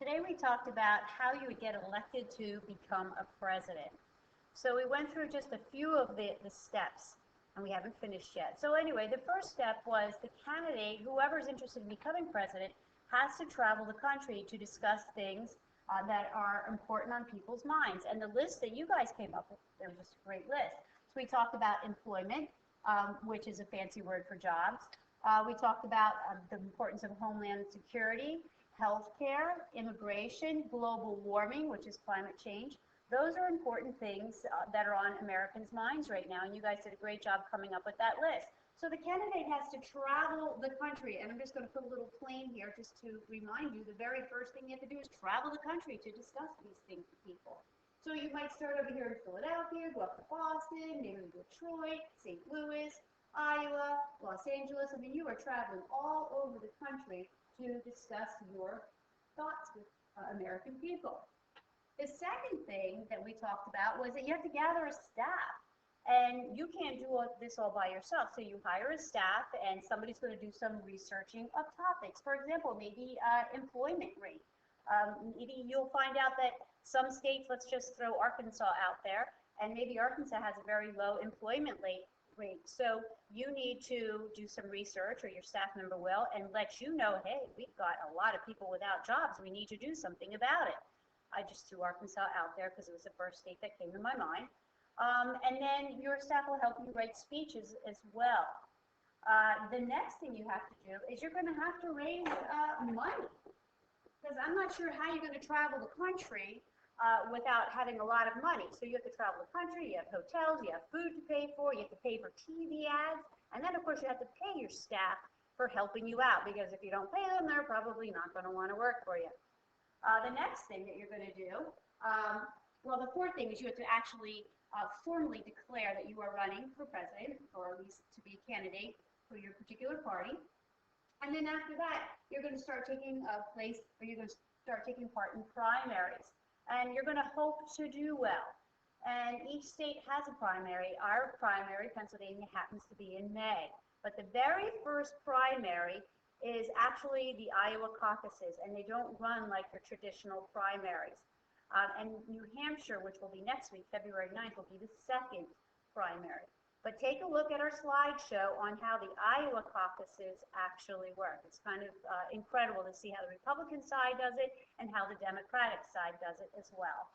Today we talked about how you would get elected to become a president. So we went through just a few of the steps, and we haven't finished yet. So anyway, the first step was the candidate, whoever's interested in becoming president, has to travel the country to discuss things that are important on people's minds. And the list that you guys came up with, there was just a great list. So we talked about employment, which is a fancy word for jobs. We talked about the importance of homeland security, healthcare, immigration, global warming, which is climate change. Those are important things that are on Americans' minds right now, and you guys did a great job coming up with that list. So the candidate has to travel the country, and I'm just going to put a little plane here just to remind you, the very first thing you have to do is travel the country to discuss these things with people. So you might start over here in Philadelphia, go up to Boston, maybe Detroit, St. Louis, Iowa, Los Angeles. I mean, you are traveling all over the country to discuss your thoughts with American people. The second thing that we talked about was that you have to gather a staff. And you can't do this all by yourself. So you hire a staff, and somebody's going to do some researching of topics. For example, maybe employment rate. Maybe you'll find out that some states, let's just throw Arkansas out there, and maybe Arkansas has a very low employment rate. So you need to do some research, or your staff member will, and let you know, hey, we've got a lot of people without jobs. We need to do something about it. I just threw Arkansas out there because it was the first state that came to my mind. And then your staff will help you write speeches as well. The next thing you have to do is you're going to have to raise money, because I'm not sure how you're going to travel the country without having a lot of money. So you have to travel the country, you have hotels, you have food to pay for, you have to pay for TV ads, and then of course you have to pay your staff for helping you out, because if you don't pay them, they're probably not going to want to work for you. The next thing that you're going to do, well, the fourth thing is you have to actually formally declare that you are running for president, or at least to be a candidate for your particular party. And then after that, you're going to start taking you're going to start taking part in primaries. And you're going to hope to do well. And each state has a primary. Our primary, Pennsylvania, happens to be in May. But the very first primary is actually the Iowa caucuses, and they don't run like your traditional primaries. And New Hampshire, which will be next week, February 9th, will be the second primary. But take a look at our slideshow on how the Iowa caucuses actually work. It's kind of incredible to see how the Republican side does it and how the Democratic side does it as well.